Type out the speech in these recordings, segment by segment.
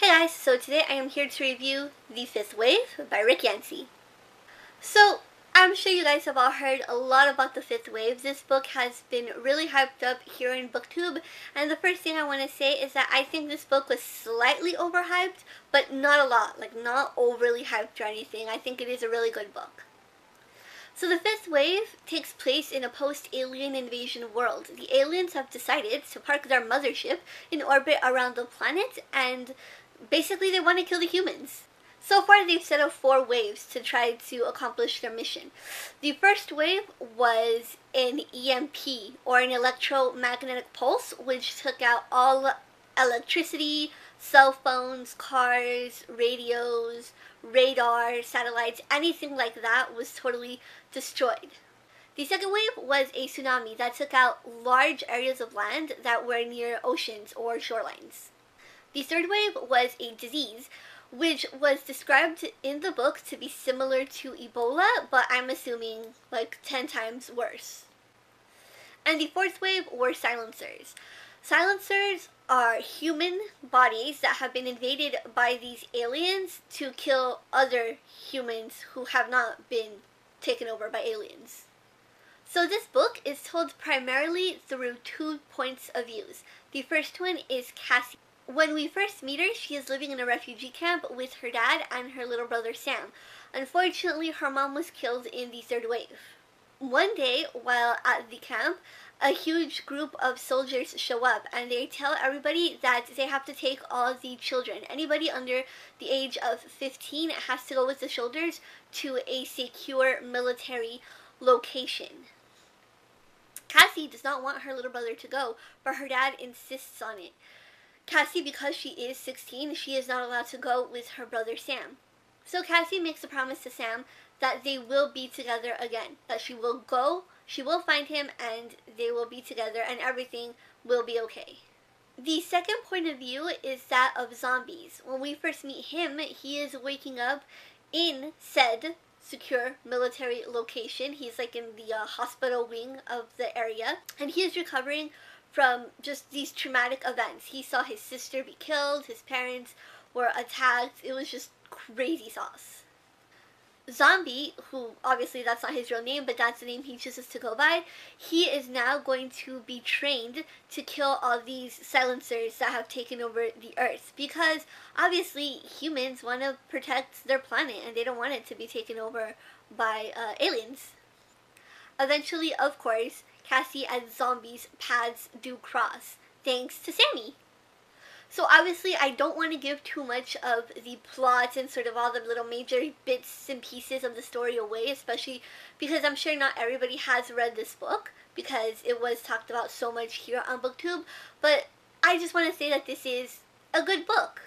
guys, so today I am here to review The Fifth Wave by Rick Yancey. So, I'm sure you guys have all heard a lot about The Fifth Wave. This book has been really hyped up here in BookTube, and the first thing I want to say is that I think this book was slightly overhyped, but not a lot, like not overly hyped or anything. I think it is a really good book. So the Fifth Wave takes place in a post-alien invasion world. The aliens have decided to park their mothership in orbit around the planet, and basically they want to kill the humans. So far they've set up 4 waves to try to accomplish their mission. The first wave was an EMP, or an electromagnetic pulse, which took out all electricity, cell phones, cars, radios, radar, satellites, anything like that was totally destroyed. The second wave was a tsunami that took out large areas of land that were near oceans or shorelines. The third wave was a disease, which was described in the book to be similar to Ebola, but I'm assuming like 10 times worse. And the fourth wave were silencers. Silencers are human bodies that have been invaded by these aliens to kill other humans who have not been taken over by aliens. So this book is told primarily through 2 points of view. The first one is Cassie. When we first meet her, she is living in a refugee camp with her dad and her little brother Sam. Unfortunately, her mom was killed in the third wave. One day, while at the camp, a huge group of soldiers show up and they tell everybody that they have to take all the children. Anybody under the age of 15 has to go with the soldiers to a secure military location. Cassie does not want her little brother to go, but her dad insists on it. Cassie, because she is 16, she is not allowed to go with her brother Sam. So Cassie makes a promise to Sam that they will be together again, that she will go, she will find him, and they will be together, and everything will be okay. The second point of view is that of zombies. When we first meet him, he is waking up in said secure military location. He's like in the hospital wing of the area, and he is recovering from just these traumatic events. He saw his sister be killed, his parents were attacked. It was just crazy sauce. Zombie, who obviously that's not his real name, but that's the name he chooses to go by, he is now going to be trained to kill all these silencers that have taken over the earth, because obviously humans want to protect their planet and they don't want it to be taken over by aliens. Eventually, of course, Cassie and zombies' paths do cross, thanks to Sammy. So obviously I don't want to give too much of the plot and sort of all the little major bits and pieces of the story away, especially because I'm sure not everybody has read this book because it was talked about so much here on BookTube, but I just want to say that this is a good book.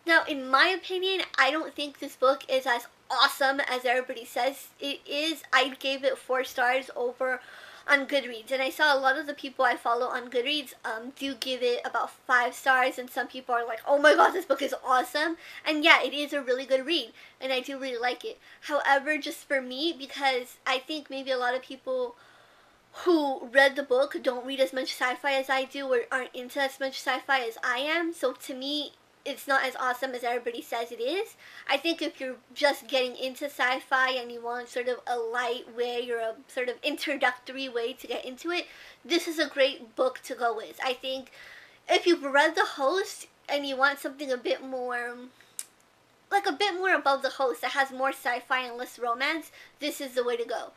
Now, in my opinion, I don't think this book is as awesome as everybody says it is. I gave it 4 stars over on Goodreads, and I saw a lot of the people I follow on Goodreads do give it about 5 stars, and some people are like, oh my god, this book is awesome. And yeah, it is a really good read, and I do really like it. However, just for me, because I think maybe a lot of people who read the book don't read as much sci-fi as I do, or aren't into as much sci-fi as I am, so to me it's not as awesome as everybody says it is. I think if you're just getting into sci-fi and you want sort of a light way or a sort of introductory way to get into it, this is a great book to go with. I think if you've read The Host and you want something a bit more, like a bit more above The Host that has more sci-fi and less romance, this is the way to go.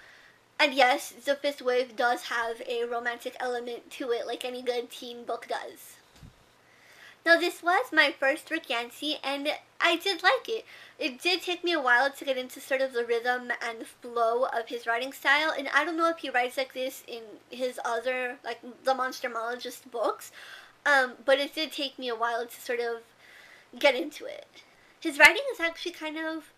And yes, The Fifth Wave does have a romantic element to it, like any good teen book does. Now, this was my first Rick Yancey, and I did like it. It did take me a while to get into sort of the rhythm and flow of his writing style, and I don't know if he writes like this in his other, like, the Monstermologist books, but it did take me a while to sort of get into it. His writing is actually kind of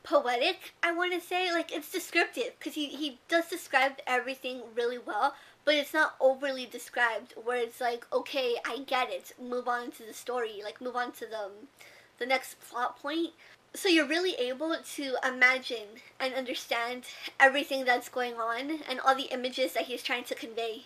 poetic, I want to say. Like, it's descriptive, because he does describe everything really well, but it's not overly described where it's like, okay, I get it, move on to the story, like move on to the next plot point. So you're really able to imagine and understand everything that's going on and all the images that he's trying to convey.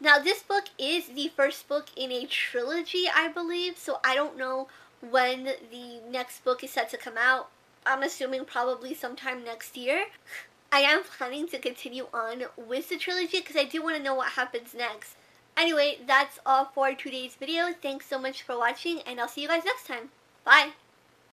Now this book is the first book in a trilogy, I believe, so I don't know when the next book is set to come out. I'm assuming probably sometime next year. I am planning to continue on with the trilogy because I do want to know what happens next. Anyway, that's all for today's video. Thanks so much for watching, and I'll see you guys next time. Bye!